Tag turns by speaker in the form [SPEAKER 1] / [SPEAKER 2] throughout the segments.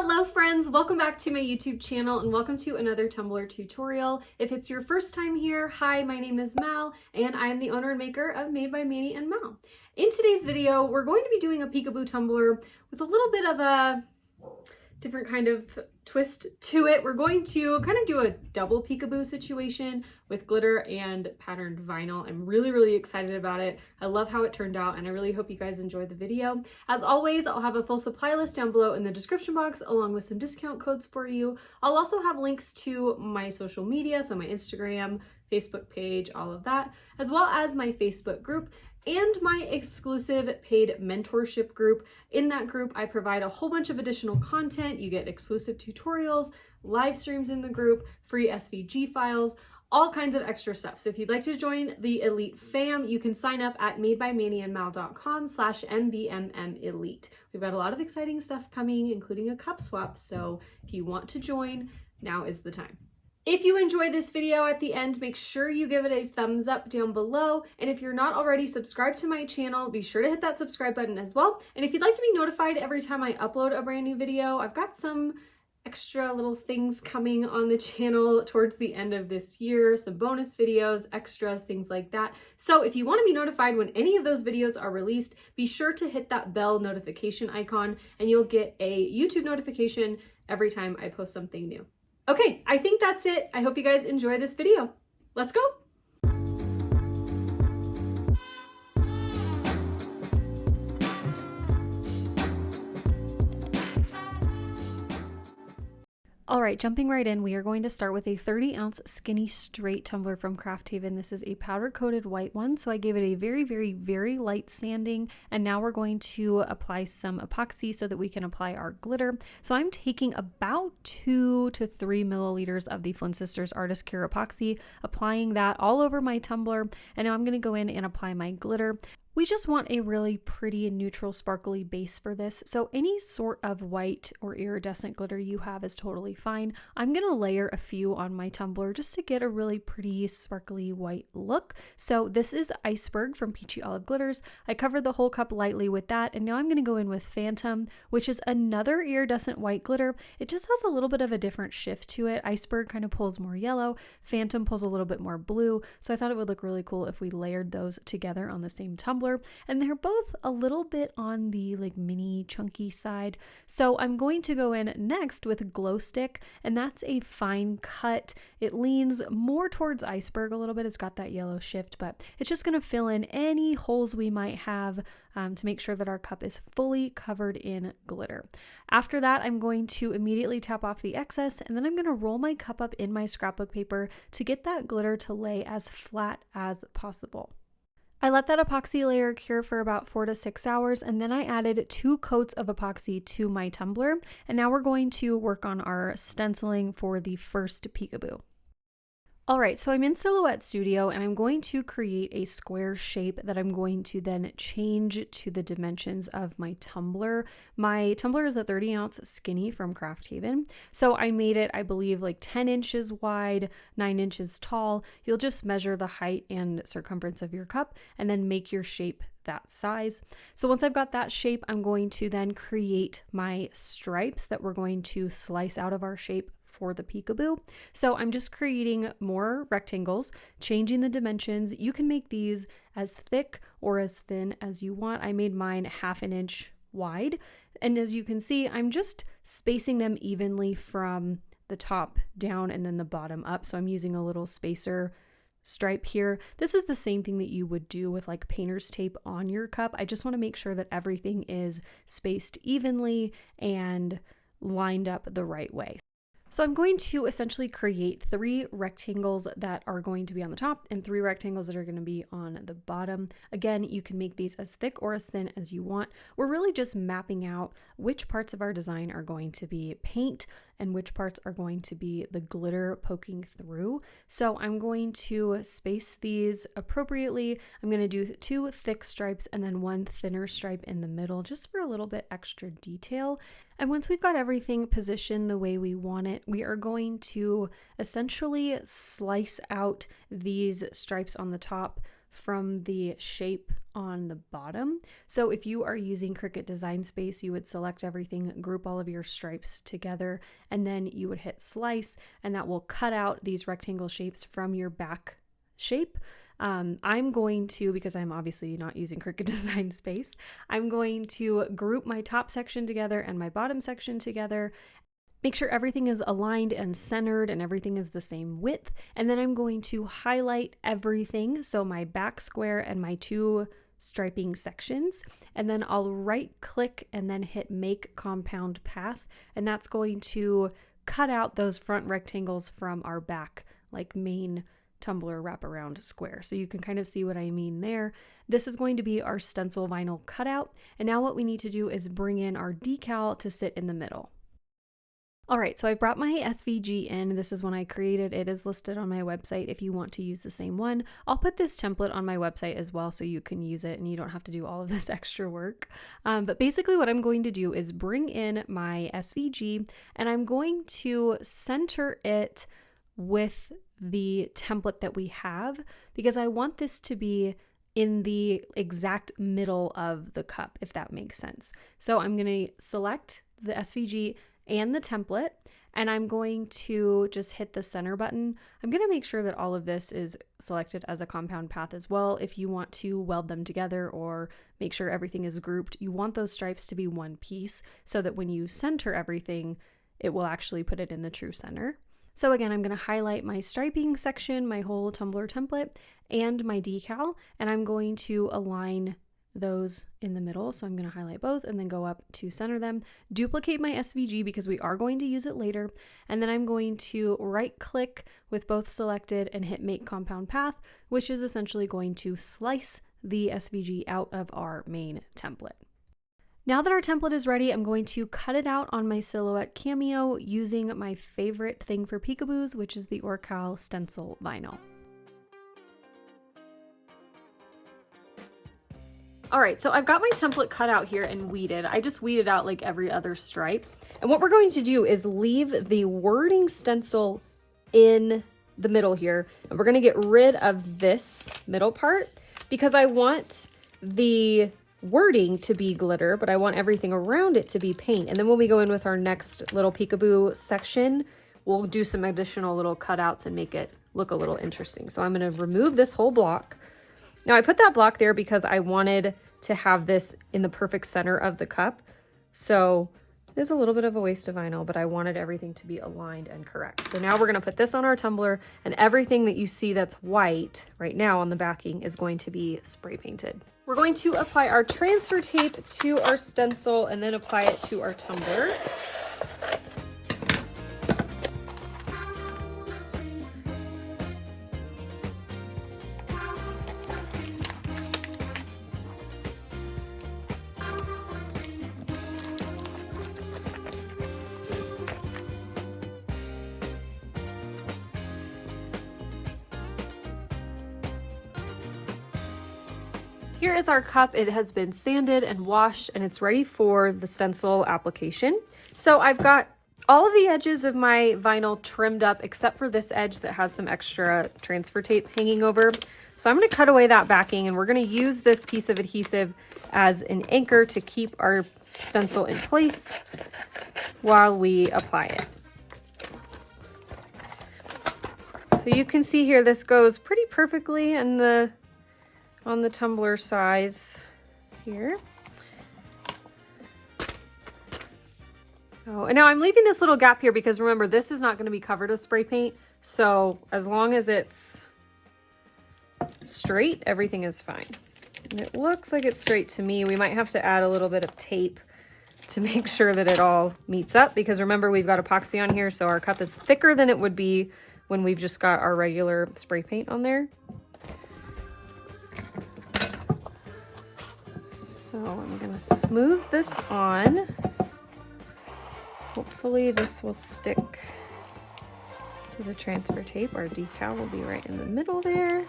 [SPEAKER 1] Hello friends, welcome back to my YouTube channel and welcome to another Tumbler tutorial. If it's your first time here, hi, my name is Mal and I am the owner and maker of Made by MANIANDMAL. In today's video, we're going to be doing a peekaboo tumbler with a little bit of a different kind of twist to it. We're going to kind of do a double peekaboo situation with glitter and patterned vinyl. I'm really excited about it. I love how it turned out and I really hope you guys enjoyed the video. As always, I'll have a full supply list down below in the description box along with some discount codes for you. I'll also have links to my social media, so my Instagram, Facebook page, all of that, as well as my Facebook group and my exclusive paid mentorship group. In that group, I provide a whole bunch of additional content. You get exclusive tutorials, live streams in the group, free SVG files, all kinds of extra stuff. So if you'd like to join the Elite fam, you can sign up at madebymaniandmal.com/mbmmelite. We've got a lot of exciting stuff coming, including a cup swap. So if you want to join, now is the time. If you enjoy this video at the end, make sure you give it a thumbs up down below. And if you're not already subscribed to my channel, be sure to hit that subscribe button as well. And if you'd like to be notified every time I upload a brand new video, I've got some extra little things coming on the channel towards the end of this year, some bonus videos, extras, things like that. So if you want to be notified when any of those videos are released, be sure to hit that bell notification icon and you'll get a YouTube notification every time I post something new. Okay, I think that's it. I hope you guys enjoy this video. Let's go. All right, jumping right in, we are going to start with a 30-ounce skinny straight tumbler from Craft Haven. This is a powder-coated white one, so I gave it a very light sanding, and now we're going to apply some epoxy so that we can apply our glitter. So I'm taking about 2 to 3 milliliters of the Flynn Sisters Artist Cure epoxy, applying that all over my tumbler, and now I'm going to go in and apply my glitter. We just want a really pretty and neutral sparkly base for this, so any sort of white or iridescent glitter you have is totally fine. I'm going to layer a few on my tumbler just to get a really pretty sparkly white look. So this is Iceberg from Peachy Olive Glitters. I covered the whole cup lightly with that, and now I'm going to go in with Phantom, which is another iridescent white glitter. It just has a little bit of a different shift to it. Iceberg kind of pulls more yellow, Phantom pulls a little bit more blue, so I thought it would look really cool if we layered those together on the same tumbler. And they're both a little bit on the like mini chunky side. So I'm going to go in next with Glowstick, and that's a fine cut. It leans more towards Iceberg a little bit. It's got that yellow shift, but it's just going to fill in any holes we might have to make sure that our cup is fully covered in glitter. After that, I'm going to immediately tap off the excess, and then I'm going to roll my cup up in my scrapbook paper to get that glitter to lay as flat as possible. I let that epoxy layer cure for about 4 to 6 hours, and then I added 2 coats of epoxy to my tumbler, and now we're going to work on our stenciling for the first peekaboo. All right, so I'm in Silhouette Studio and I'm going to create a square shape that I'm going to then change to the dimensions of my tumbler. My tumbler is a 30-ounce skinny from Craft Haven. So I made it, I believe, like 10 inches wide, 9 inches tall. You'll just measure the height and circumference of your cup and then make your shape that size. So once I've got that shape, I'm going to then create my stripes that we're going to slice out of our shape for the peekaboo. So I'm just creating more rectangles, changing the dimensions. You can make these as thick or as thin as you want. I made mine 1/2 inch wide. And as you can see, I'm just spacing them evenly from the top down and then the bottom up. So I'm using a little spacer stripe here. This is the same thing that you would do with like painter's tape on your cup. I just want to make sure that everything is spaced evenly and lined up the right way. So I'm going to essentially create 3 rectangles that are going to be on the top and 3 rectangles that are going to be on the bottom. Again, you can make these as thick or as thin as you want. We're really just mapping out which parts of our design are going to be paint and which parts are going to be the glitter poking through. So I'm going to space these appropriately. I'm going to do 2 thick stripes and then 1 thinner stripe in the middle just for a little bit extra detail. And once we've got everything positioned the way we want it, we are going to essentially slice out these stripes on the top from the shape on the bottom. So if you are using Cricut Design Space, you would select everything, group all of your stripes together, and then you would hit slice, and that will cut out these rectangle shapes from your back shape. I'm going to, because I'm obviously not using Cricut Design Space, I'm going to group my top section together and my bottom section together. Make sure everything is aligned and centered and everything is the same width. And then I'm going to highlight everything. So my back square and my 2 striping sections. And then I'll right click and then hit make compound path. And that's going to cut out those front rectangles from our back, like main Tumbler wraparound square. So you can kind of see what I mean there. This is going to be our stencil vinyl cutout. And now what we need to do is bring in our decal to sit in the middle. All right, so I've brought my SVG in. This is one I created. It is listed on my website if you want to use the same one. I'll put this template on my website as well so you can use it and you don't have to do all of this extra work. But basically what I'm going to do is bring in my SVG and I'm going to center it with the template that we have because I want this to be in the exact middle of the cup, if that makes sense. So I'm going to select the SVG and the template, and I'm going to just hit the center button. I'm going to make sure that all of this is selected as a compound path as well. If you want to weld them together or make sure everything is grouped, you want those stripes to be one piece so that when you center everything, it will actually put it in the true center. So again, I'm going to highlight my striping section, my whole Tumbler template, and my decal, and I'm going to align those in the middle. So I'm going to highlight both and then go up to center them, duplicate my SVG because we are going to use it later. And then I'm going to right click with both selected and hit make compound path, which is essentially going to slice the SVG out of our main template. Now that our template is ready, I'm going to cut it out on my Silhouette Cameo using my favorite thing for peekaboos, which is the Orcal Stencil Vinyl. All right, so I've got my template cut out here and weeded. I just weeded out like every other stripe. And what we're going to do is leave the wording stencil in the middle here. And we're gonna get rid of this middle part because I want the wording to be glitter, but I want everything around it to be paint. And then when we go in with our next little peekaboo section, we'll do some additional little cutouts and make it look a little interesting. So I'm gonna remove this whole block. Now I put that block there because I wanted to have this in the perfect center of the cup. So it is a little bit of a waste of vinyl, but I wanted everything to be aligned and correct. So now we're gonna put this on our tumbler and everything that you see that's white right now on the backing is going to be spray painted. We're going to apply our transfer tape to our stencil and then apply it to our tumbler. Here is our cup. It has been sanded and washed and it's ready for the stencil application. So I've got all of the edges of my vinyl trimmed up except for this edge that has some extra transfer tape hanging over. So I'm going to cut away that backing and we're going to use this piece of adhesive as an anchor to keep our stencil in place while we apply it. So you can see here this goes pretty perfectly in on the tumbler size here. Oh, and now I'm leaving this little gap here because remember, this is not going to be covered with spray paint. So as long as it's straight, everything is fine. And it looks like it's straight to me. We might have to add a little bit of tape to make sure that it all meets up because remember, we've got epoxy on here. So our cup is thicker than it would be when we've just got our regular spray paint on there. So I'm going to smooth this on. Hopefully this will stick to the transfer tape. Our decal will be right in the middle there.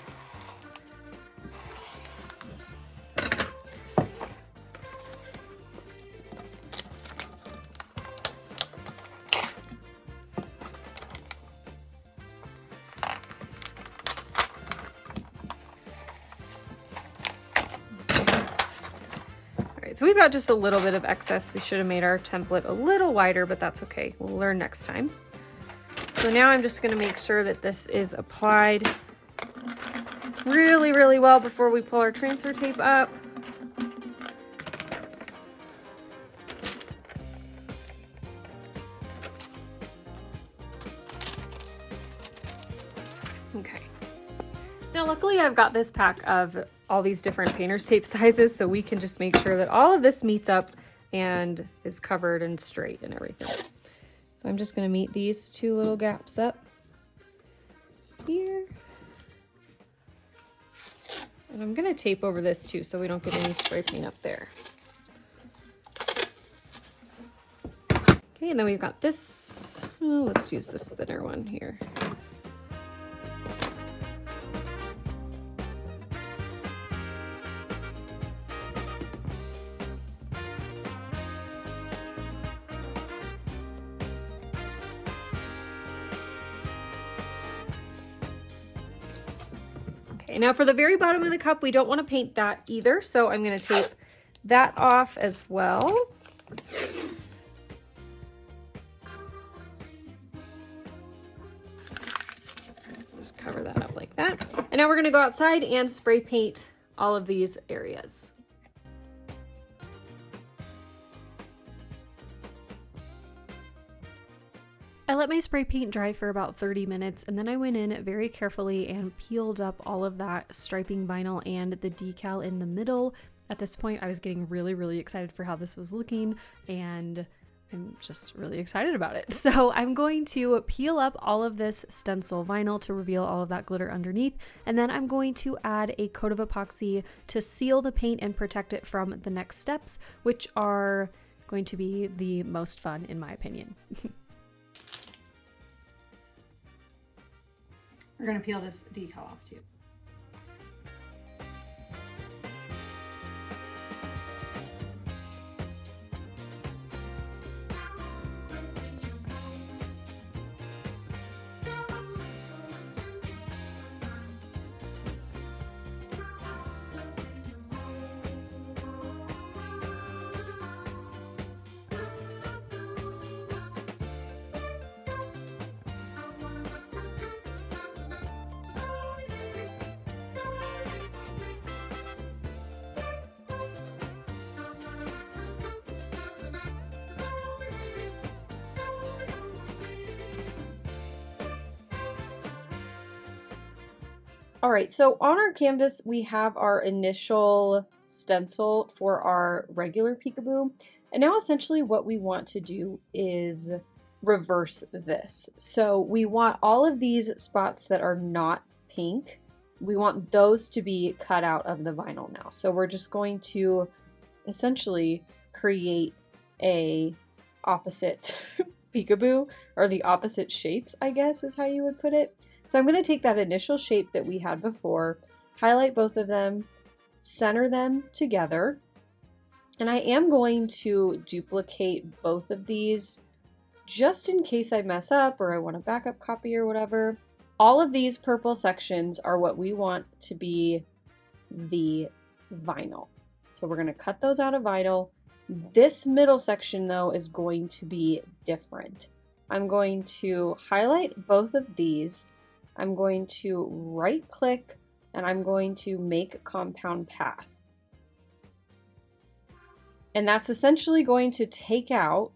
[SPEAKER 1] so we've got just a little bit of excess. We should have made our template a little wider, but that's okay. We'll learn next time. So now I'm just going to make sure that this is applied really, really well before we pull our transfer tape up. Okay. Now luckily I've got this pack of all these different painter's tape sizes, so we can just make sure that all of this meets up and is covered and straight and everything. So I'm just going to meet these two little gaps up here. And I'm going to tape over this too so we don't get any spray paint up there. Okay, and then we've got this. Oh, let's use this thinner one here. Okay, now for the very bottom of the cup, we don't want to paint that either, so I'm going to tape that off as well. Just cover that up like that. And now we're going to go outside and spray paint all of these areas. I let my spray paint dry for about 30 minutes and then I went in very carefully and peeled up all of that striping vinyl and the decal in the middle. At this point, I was getting really, really excited for how this was looking and I'm just really excited about it. So I'm going to peel up all of this stencil vinyl to reveal all of that glitter underneath, and then I'm going to add a coat of epoxy to seal the paint and protect it from the next steps, which are going to be the most fun in my opinion. We're going to peel this decal off too. All right, so on our canvas, we have our initial stencil for our regular peekaboo. And now essentially what we want to do is reverse this. So we want all of these spots that are not pink, we want those to be cut out of the vinyl now. So we're just going to essentially create a opposite peekaboo, or the opposite shapes, I guess is how you would put it. So I'm going to take that initial shape that we had before, highlight both of them, center them together, and I am going to duplicate both of these just in case I mess up or I want a backup copy or whatever. All of these purple sections are what we want to be the vinyl. So we're going to cut those out of vinyl. This middle section though is going to be different. I'm going to highlight both of these. I'm going to right click and I'm going to make compound path. And that's essentially going to take out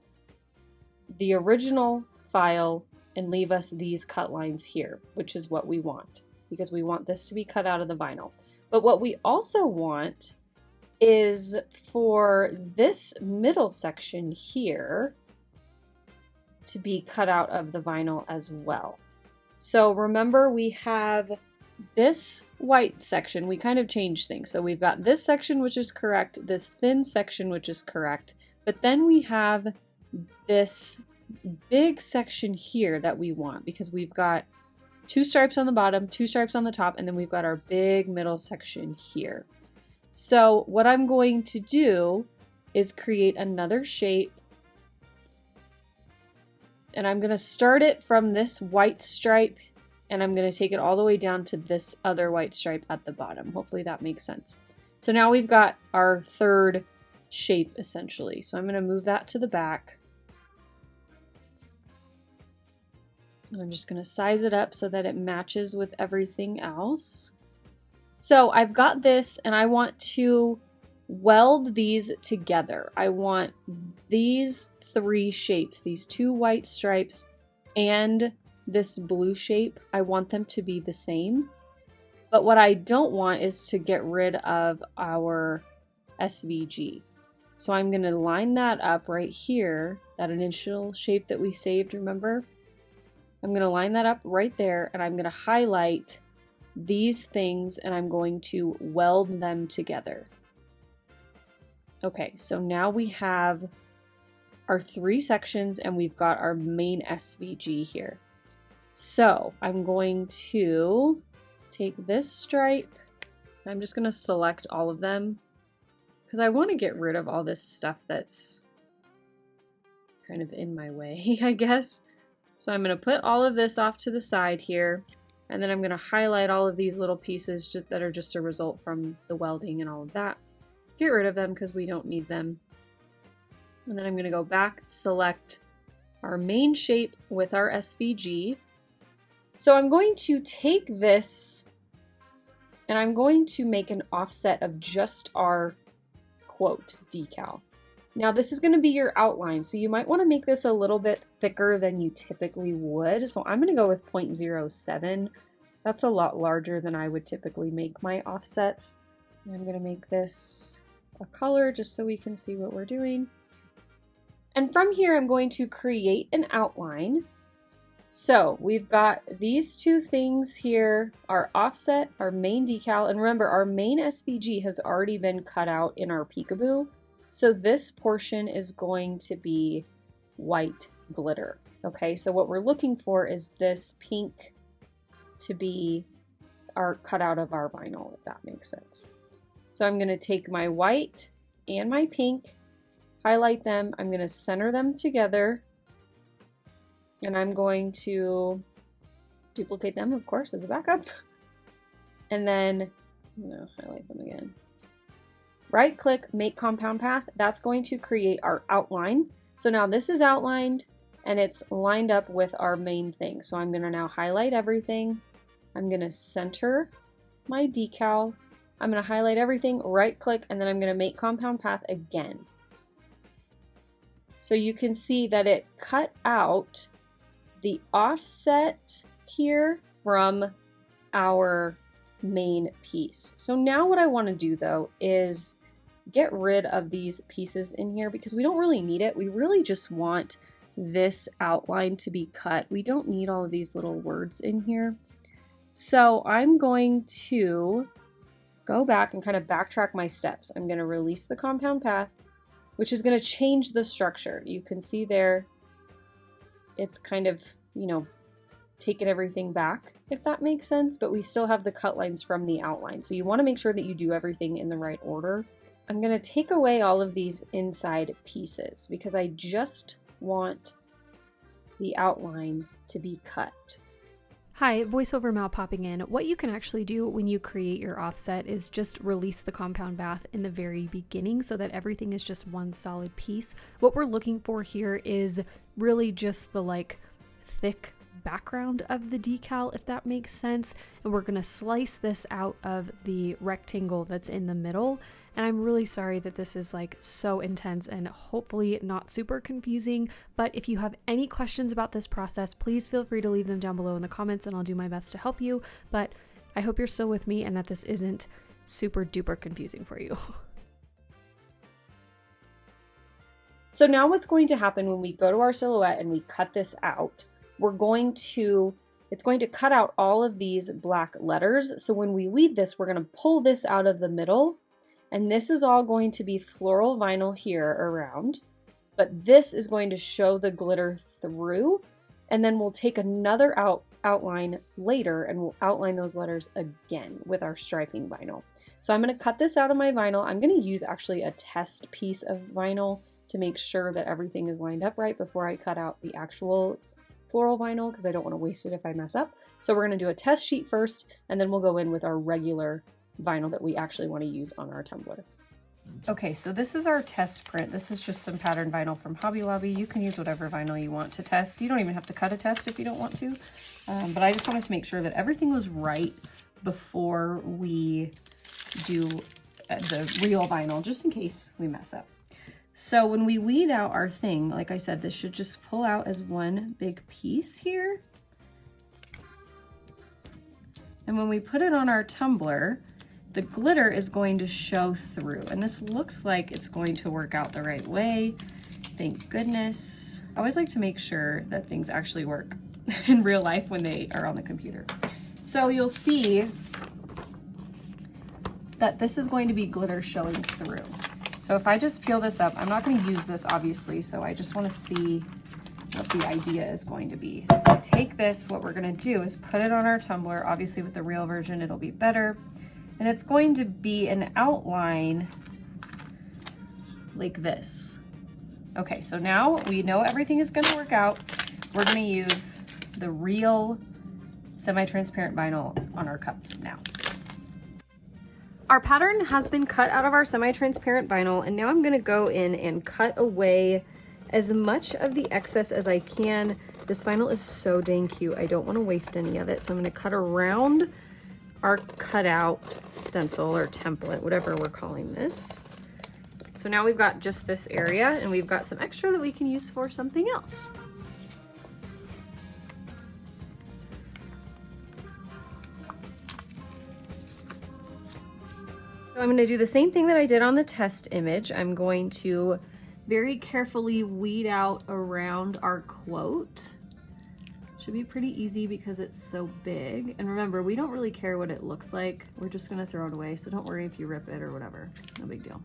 [SPEAKER 1] the original file and leave us these cut lines here, which is what we want because we want this to be cut out of the vinyl. But what we also want is for this middle section here to be cut out of the vinyl as well. So remember, we have this white section, we kind of changed things. So we've got this section, which is correct, this thin section, which is correct, but then we have this big section here that we want because we've got 2 stripes on the bottom, 2 stripes on the top, and then we've got our big middle section here. So what I'm going to do is create another shape. And I'm going to start it from this white stripe and I'm going to take it all the way down to this other white stripe at the bottom. Hopefully that makes sense. So now we've got our third shape essentially. So I'm going to move that to the back. I'm just going to size it up so that it matches with everything else. So I've got this and I want to weld these together. I want these three shapes, these two white stripes and this blue shape, I want them to be the same. But what I don't want is to get rid of our SVG. So I'm going to line that up right here, that initial shape that we saved, remember? I'm going to line that up right there and I'm going to highlight these things and I'm going to weld them together. Okay, so now we have our three sections and we've got our main SVG here. So I'm going to take this stripe, I'm just going to select all of them because I want to get rid of all this stuff that's kind of in my way, I guess. So I'm going to put all of this off to the side here, and then I'm going to highlight all of these little pieces that are just a result from the welding and all of that. Get rid of them because we don't need them. And then I'm going to go back, select our main shape with our SVG. So I'm going to take this and I'm going to make an offset of just our quote decal. Now this is going to be your outline, so you might want to make this a little bit thicker than you typically would. So I'm going to go with 0.07. That's a lot larger than I would typically make my offsets. And I'm going to make this a color just so we can see what we're doing. And from here I'm going to create an outline. So we've got these two things here, our offset, our main decal, and remember our main SVG has already been cut out in our peekaboo. So this portion is going to be white glitter. Okay, so what we're looking for is this pink to be our cut out of our vinyl, if that makes sense. So I'm going to take my white and my pink, highlight them, I'm going to center them together, and I'm going to duplicate them, of course, as a backup. And then I'm going to highlight them again. Right click, make compound path. That's going to create our outline. So now this is outlined and it's lined up with our main thing. So I'm going to now highlight everything. I'm going to center my decal. I'm going to highlight everything, right click, and then I'm going to make compound path again. So you can see that it cut out the offset here from our main piece. So now what I want to do though is get rid of these pieces in here because we don't really need it. We really just want this outline to be cut. We don't need all of these little words in here. So I'm going to go back and kind of backtrack my steps. I'm going to release the compound path, which is going to change the structure. You can see there, it's kind of, you know, taken everything back, if that makes sense, but we still have the cut lines from the outline. So you want to make sure that you do everything in the right order. I'm going to take away all of these inside pieces because I just want the outline to be cut. Hi, voiceover Mal popping in. What you can actually do when you create your offset is just release the compound bath in the very beginning so that everything is just one solid piece. What we're looking for here is really just the thick background of the decal, if that makes sense. And we're going to slice this out of the rectangle that's in the middle. And I'm really sorry that this is so intense and hopefully not super confusing. But if you have any questions about this process, please feel free to leave them down below in the comments and I'll do my best to help you. But I hope you're still with me and that this isn't super duper confusing for you. So now what's going to happen when we go to our silhouette and we cut this out, it's going to cut out all of these black letters. So when we weed this, we're going to pull this out of the middle. And this is all going to be floral vinyl here around, but this is going to show the glitter through. And then we'll take another outline later and we'll outline those letters again with our striping vinyl. So I'm going to cut this out of my vinyl. I'm going to use actually a test piece of vinyl to make sure that everything is lined up right before I cut out the actual floral vinyl because I don't want to waste it if I mess up. So we're going to do a test sheet first and then we'll go in with our regular vinyl that we actually want to use on our tumbler. Okay, so this is our test print. This is just some pattern vinyl from Hobby Lobby. You can use whatever vinyl you want to test. You don't even have to cut a test if you don't want to. But I just wanted to make sure that everything was right before we do the real vinyl, just in case we mess up. So when we weed out our thing, like I said, this should just pull out as one big piece here. And when we put it on our tumbler, the glitter is going to show through. And this looks like it's going to work out the right way. Thank goodness. I always like to make sure that things actually work in real life when they are on the computer. So you'll see that this is going to be glitter showing through. So if I just peel this up, I'm not going to use this obviously, so I just want to see what the idea is going to be. So if I take this, what we're going to do is put it on our tumbler. Obviously with the real version, it'll be better. And it's going to be an outline like this. Okay, so now we know everything is going to work out. We're going to use the real semi-transparent vinyl on our cup now. Our pattern has been cut out of our semi-transparent vinyl, and now I'm going to go in and cut away as much of the excess as I can. This vinyl is so dang cute. I don't want to waste any of it, so I'm going to cut around our cutout stencil or template, whatever we're calling this. So now we've got just this area, and we've got some extra that we can use for something else. So I'm going to do the same thing that I did on the test image. I'm going to very carefully weed out around our quote. Should be pretty easy because it's so big. And remember, we don't really care what it looks like. We're just gonna throw it away, so don't worry if you rip it or whatever. No big deal.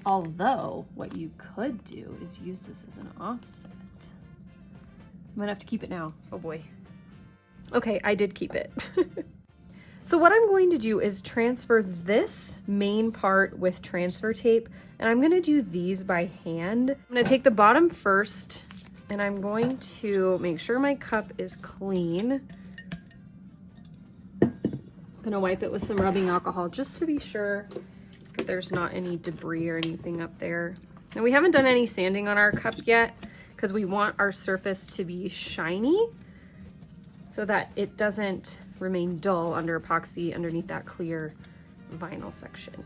[SPEAKER 1] Although, what you could do is use this as an offset. I'm gonna have to keep it now. Oh boy. Okay, I did keep it. So what I'm going to do is transfer this main part with transfer tape, and I'm gonna do these by hand. I'm gonna take the bottom first, and I'm going to make sure my cup is clean. I'm gonna wipe it with some rubbing alcohol just to be sure that there's not any debris or anything up there. Now we haven't done any sanding on our cup yet because we want our surface to be shiny so that it doesn't remain dull under epoxy underneath that clear vinyl section.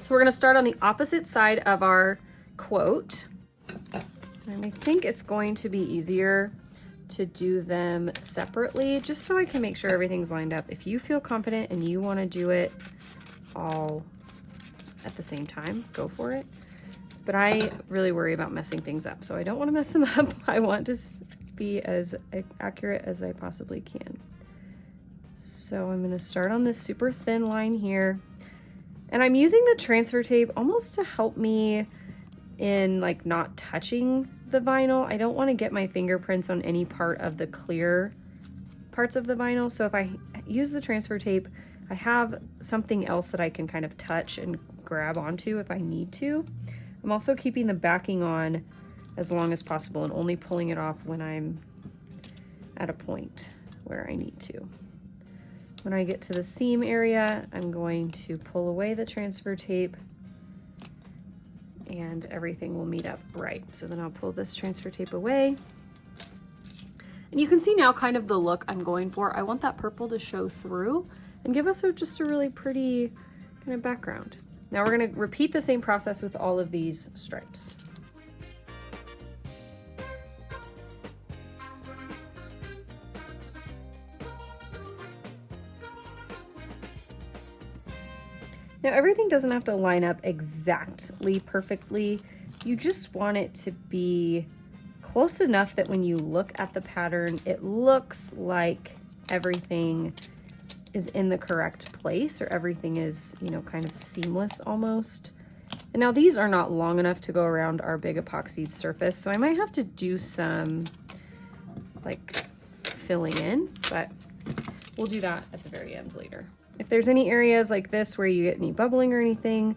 [SPEAKER 1] So we're gonna start on the opposite side of our quote. And I think it's going to be easier to do them separately, just so I can make sure everything's lined up. If you feel confident and you want to do it all at the same time, go for it. But I really worry about messing things up, so I don't want to mess them up. I want to be as accurate as I possibly can. So I'm going to start on this super thin line here. And I'm using the transfer tape almost to help me in like not touching the vinyl. I don't want to get my fingerprints on any part of the clear parts of the vinyl. So if I use the transfer tape, I have something else that I can kind of touch and grab onto if I need to. I'm also keeping the backing on as long as possible and only pulling it off when I'm at a point where I need to. When I get to the seam area, I'm going to pull away the transfer tape and everything will meet up right. So then I'll pull this transfer tape away. And you can see now kind of the look I'm going for. I want that purple to show through and give us just a really pretty kind of background. Now we're going to repeat the same process with all of these stripes. Now everything doesn't have to line up exactly perfectly. You just want it to be close enough that when you look at the pattern, it looks like everything is in the correct place, or everything is, you know, kind of seamless almost. And now these are not long enough to go around our big epoxy surface, so I might have to do some like filling in, but we'll do that at the very end later. If there's any areas like this where you get any bubbling or anything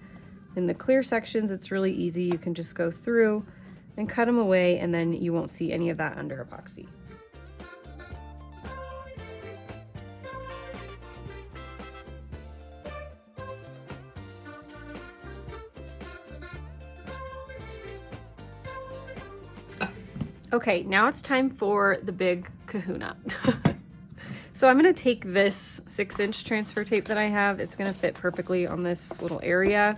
[SPEAKER 1] in the clear sections, it's really easy. You can just go through and cut them away, and then you won't see any of that under epoxy. Okay, now it's time for the big kahuna. So I'm gonna take this 6-inch transfer tape that I have. It's gonna fit perfectly on this little area.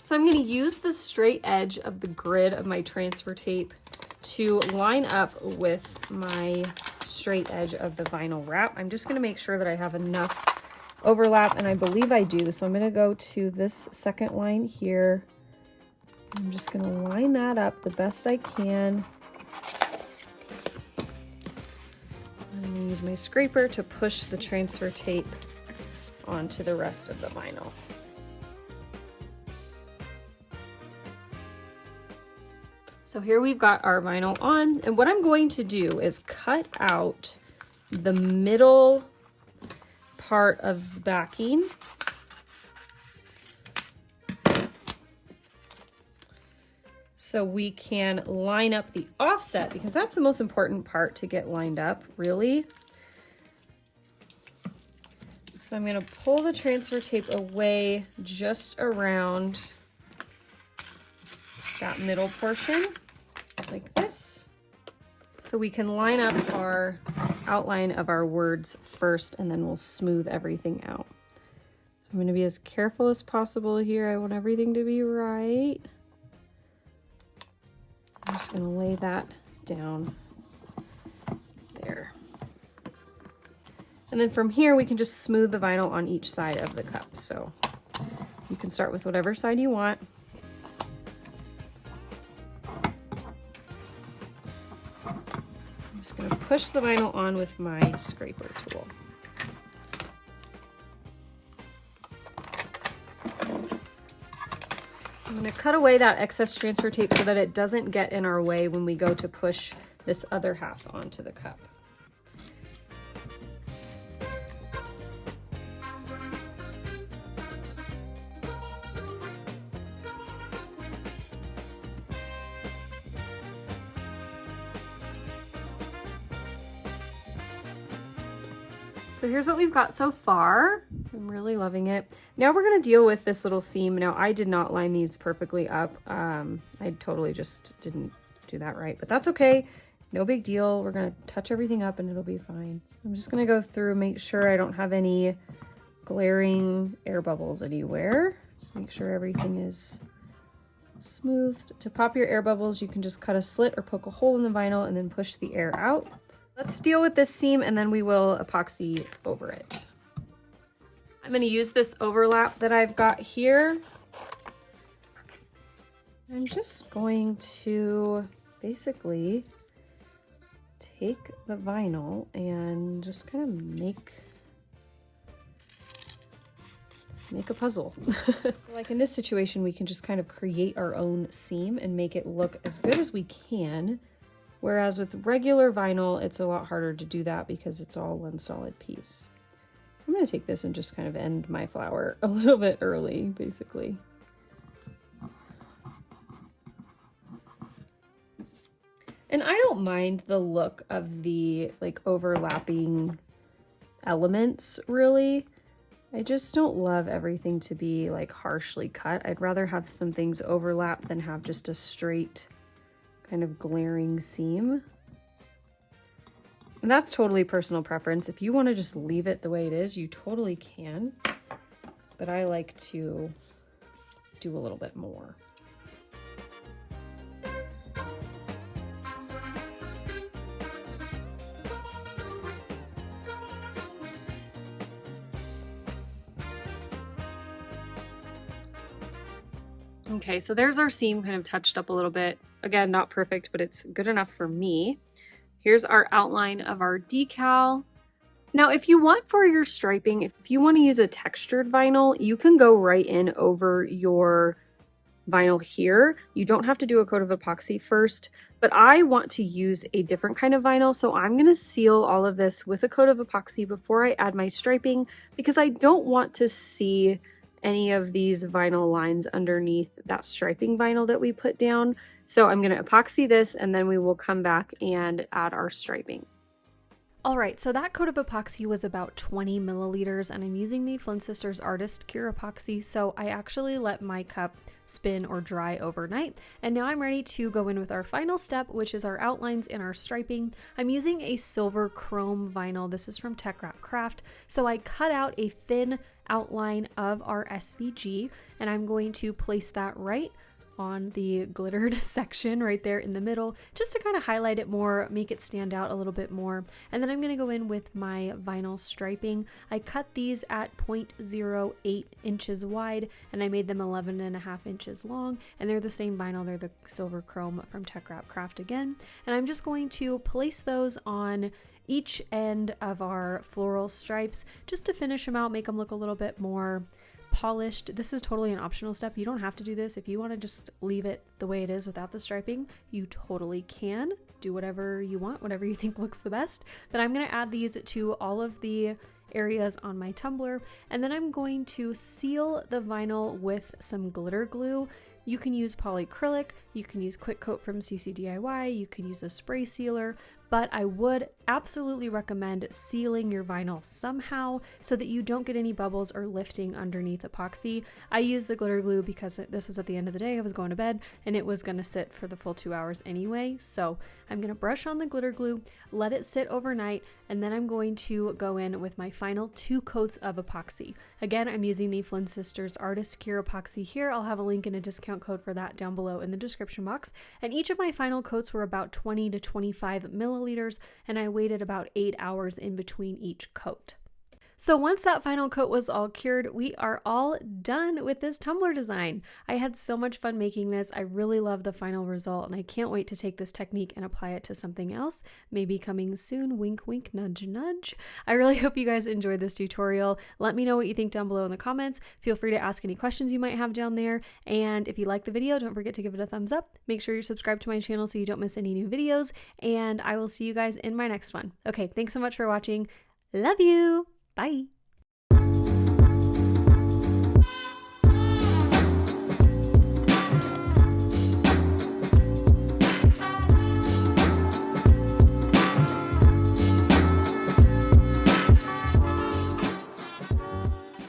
[SPEAKER 1] So I'm gonna use the straight edge of the grid of my transfer tape to line up with my straight edge of the vinyl wrap. I'm just gonna make sure that I have enough overlap, and I believe I do. So I'm gonna go to this second line here. I'm just gonna line that up the best I can. I'm gonna use my scraper to push the transfer tape onto the rest of the vinyl. So here we've got our vinyl on, and what I'm going to do is cut out the middle part of the backing. So we can line up the offset, because that's the most important part to get lined up, really. So I'm gonna pull the transfer tape away just around that middle portion, like this. So we can line up our outline of our words first, and then we'll smooth everything out. So I'm gonna be as careful as possible here. I want everything to be right. I'm just gonna lay that down there. And then from here, we can just smooth the vinyl on each side of the cup. So you can start with whatever side you want. I'm just gonna push the vinyl on with my scraper tool. I'm gonna cut away that excess transfer tape so that it doesn't get in our way when we go to push this other half onto the cup. So here's what we've got so far. I'm really loving it. Now we're gonna deal with this little seam. Now I did not line these perfectly up. I totally just didn't do that right, but that's okay. No big deal. We're gonna touch everything up and it'll be fine. I'm just gonna go through, make sure I don't have any glaring air bubbles anywhere. Just make sure everything is smoothed. To pop your air bubbles, you can just cut a slit or poke a hole in the vinyl and then push the air out. Let's deal with this seam and then we will epoxy over it. I'm going to use this overlap that I've got here. I'm just going to basically take the vinyl and just kind of make a puzzle. Like in this situation, we can just kind of create our own seam and make it look as good as we can. Whereas with regular vinyl, it's a lot harder to do that because it's all one solid piece. So I'm going to take this and just kind of end my flower a little bit early, basically. And I don't mind the look of the like overlapping elements, really. I just don't love everything to be like harshly cut. I'd rather have some things overlap than have just a straight kind of glaring seam. And that's totally personal preference. If you want to just leave it the way it is, you totally can. But I like to do a little bit more. Okay, so there's our seam kind of touched up a little bit. Again, not perfect, but it's good enough for me. Here's our outline of our decal. Now, if you want for your striping, if you want to use a textured vinyl, you can go right in over your vinyl here. You don't have to do a coat of epoxy first, but I want to use a different kind of vinyl, so I'm going to seal all of this with a coat of epoxy before I add my striping, because I don't want to see any of these vinyl lines underneath that striping vinyl that we put down. So I'm going to epoxy this and then we will come back and add our striping. All right, so that coat of epoxy was about 20 milliliters and I'm using the Flynn Sisters Artist Cure epoxy. So I actually let my cup spin or dry overnight. And now I'm ready to go in with our final step, which is our outlines and our striping. I'm using a silver chrome vinyl. This is from Tech Wrap Craft. So I cut out a thin outline of our SVG, and I'm going to place that right on the glittered section right there in the middle, just to kind of highlight it more, make it stand out a little bit more. And then I'm going to go in with my vinyl striping. I cut these at 0.08 inches wide, and I made them 11.5 inches long, and they're the same vinyl. They're the silver chrome from Tech Wrap Craft again. And I'm just going to place those on each end of our floral stripes just to finish them out, make them look a little bit more polished. This is totally an optional step. You don't have to do this. If you want to just leave it the way it is without the striping, you totally can. Do whatever you want, whatever you think looks the best. But I'm going to add these to all of the areas on my tumbler, and then I'm going to seal the vinyl with some glitter glue. You can use polyacrylic, you can use Quick Coat from CC DIY, you can use a spray sealer, but I would absolutely recommend sealing your vinyl somehow so that you don't get any bubbles or lifting underneath epoxy. I used the glitter glue because this was at the end of the day. I was going to bed and it was going to sit for the full 2 hours anyway. So I'm going to brush on the glitter glue, let it sit overnight, and then I'm going to go in with my final 2 coats of epoxy. Again, I'm using the Flynn Sisters Artist Cure epoxy here. I'll have a link and a discount code for that down below in the description box. And each of my final coats were about 20 to 25 milliliters, and I waited about 8 hours in between each coat. So once that final coat was all cured, we are all done with this tumbler design. I had so much fun making this. I really love the final result, and I can't wait to take this technique and apply it to something else, maybe coming soon. Wink, wink, nudge, nudge. I really hope you guys enjoyed this tutorial. Let me know what you think down below in the comments. Feel free to ask any questions you might have down there. And if you like the video, don't forget to give it a thumbs up. Make sure you're subscribed to my channel so you don't miss any new videos. And I will see you guys in my next one. Okay, thanks so much for watching. Love you. Bye.